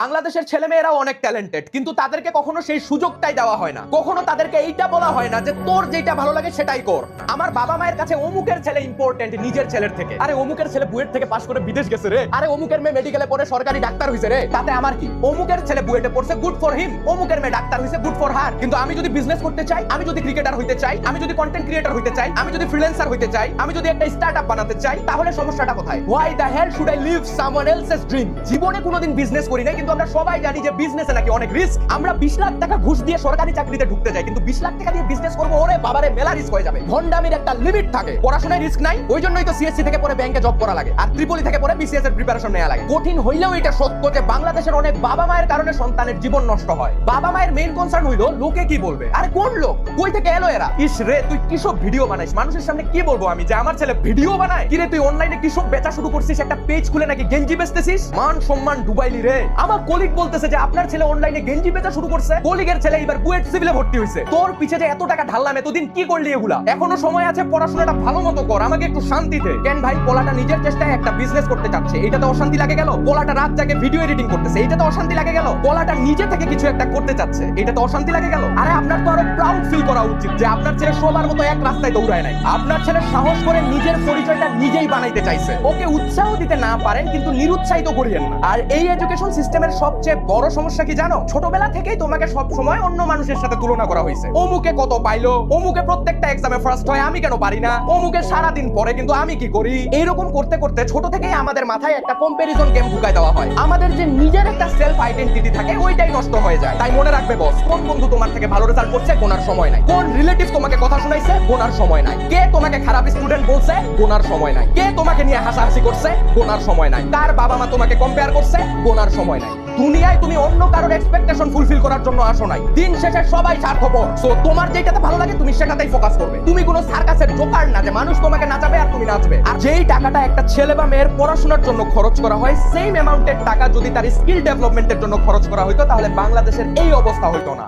বাংলাদেশের ছেলেমেয়েরাও অনেক ট্যালেন্টেড, কিন্তু তাদেরকে কখনো সেই সুযোগটাই দেওয়া হয় না। কখনো তাদেরকে এইটা বলা হয় না যে তোর যেটা ভালো লাগে সেটাই কর। আমার বাবা মায়ের কাছে অমুকের ছেলে ইম্পর্টেন্ট নিজের ছেলের থেকে। আরে অমুকের ছেলে বুয়েট থেকে পাশ করে বিদেশ গেছে রে, আরে অমুকের মেয়ে মেডিকেলে পড়ে সরকারি ডাক্তার হইছে রে, তাতে আমার কি? অমুকের ছেলে বুয়েটে পড়ছে, গুড ফর হিম। অমুকের মেয়ে ডাক্তার হইছে, গুড ফর হার। কিন্তু আমি যদি বিজনেস করতে চাই, আমি যদি ক্রিকেটার হইতে চাই, আমি যদি কন্টেন্ট ক্রিয়েটর হইতে চাই, আমি যদি ফ্রিল্যান্সার হইতে চাই, আমি যদি একটা স্টার্টআপ বানাতে চাই, তাহলে সমস্যাটা কোথায়? Why the hell should I live someone else's dream? জীবনে কোনোদিন বিজনেস করি নাই, কিন্তু আমরা সবাই জানি যে বিজনেসে নাকি অনেক রিস্ক। আমরা 20 লাখ টাকা ঘুষ দিয়ে সরকারি চাকরিতে ঢুকতে যাই, কিন্তু 20 লাখ টাকা দিয়ে বিজনেস করবো, ওরে বাবারে মেলা রিস্ক হয়ে যাবে। ভন্ডামির একটা লিমিট থাকে। পড়াশোনায় রিস্ক নাই, ওই জন্যই তো সিএসসি থেকে পরে ব্যাংকে জব করা লাগে, আর ত্রিপলি থেকে পরে বিসিএস এর প্রিপারেশন নেওয়া লাগে। কঠিন হইলেও এটা সত্য যে বাংলাদেশের অনেক বাবা মায়ের কারণে সন্তানের জীবন নষ্ট হয়। বাবা মায়ের মেইন কনসার্ন হইলো লোকে কি বলবে। আরে কোন লোক? কই থেকে এলো এরা? ইস রে, তুই কিসব ভিডিও বানাইস, মানুষের সামনে কি বলবো আমি যে আমার ছেলে ভিডিও বানায়? কিরে তুই অনলাইনে কিসব বেচা শুরু করছিস, একটা পেজ খুলে নাকি গেঞ্জি বেচতেছিস? মান সম্মান ডুবাইলি রে। আমার কলিগ বলতেছে যে আপনার ছেলে অনলাইনে গেঞ্জি বেচা শুরু করছে। কলিগের ছেলে এবার বুয়েট সিভিলে ভর্তি হইছে। তোর পিছে যে এত টাকা ঢাললাম, এতদিন কি করলি এগুলা? এখনো সময় আছে, পড়াশোনাটা ভালো মতো কর, আমাকে একটু শান্তি দে। কেন ভাই, পোলাটা নিজের চেষ্টায় একটা বিজনেস করতে চাচ্ছে, এটাতে অশান্তি লাগে গেল? পোলাটা রাত জাগে ভিডিও এডিটিং করতেছে, এটাতে অশান্তি লাগে গেল? পোলাটা নিজে থেকে কিছু একটা করতে চাচ্ছে, এটাতে অশান্তি লাগে গেল? আরে আপনার তো আরো প্রাউড ফিল করা উচিত যে আপনার ছেলে সবার মতো এক রাস্তায় দৌড়ায় নাই। আপনার ছেলে সাহস করে নিজের পরিচয়টা নিজেই বানাইতে চাইছে। ওকে উৎসাহ দিতে না পারেন, কিন্তু নিরুৎসাহিত করিয়েন না। আর এই এডুকেশন সিস্টেমের সবচেয়ে বড় সমস্যা কি জানো? ছোটবেলা থেকেই তোমাকে সব সময় অন্য মানুষের সাথে তুলনা করা হয়েছে। অমুকে কত পাইলো, অমুকে প্রত্যেকটা এক্সামে ফার্স্ট হয়, আমি কেন পারি না? অমুকে সারা দিন পড়ে, কিন্তু আমি কি করি? এইরকম করতে করতে ছোট থেকেই আমাদের মাথায় একটা কম্পারিজন গেম ঢুকাই দেওয়া হয়। আমাদের যে নিজের একটা সেলফ আইডেন্টিটি থাকে, ওইটাই নষ্ট হয়ে যায়। তাই মনে রাখবে বস, কোন বন্ধু তোমার থেকে ভালো রেজাল্ট করছে গোনার সময় নাই। কোন রিলেটিভ তোমাকে কথা শুনাইছে গোনার সময় নাই। কে তোমাকে খারাপ স্টুডেন্ট বলছে গোনার সময় নাই। কে তোমাকে নিয়ে হাসাহাসি করছে গোনার সময় নাই। কার বাবা মা তোমাকে কম্পেয়ার করছে গোনার সময় নাই। দুনিয়ায় তুমি অন্য কারোর এক্সপেকটেশন ফুলফিল করার জন্য আসো নাই। দিন শেষে সবাই স্বার্থপর। সো তোমার যেটাতে ভালো লাগে তুমি সেটাতেই ফোকাস করবে। তুমি কোনো সার্কাসের জোকার না যে মানুষ তোমাকে নাচাবে আর তুমি নাচবে। আর যেই টাকাটা একটা ছেলে বা মেয়ের পড়াশোনার জন্য খরচ করা হয়, সেম অ্যামাউন্টের টাকা যদি তার স্কিল ডেভেলপমেন্টের জন্য খরচ করা হইতো, তাহলে বাংলাদেশের এই অবস্থা হইতো না।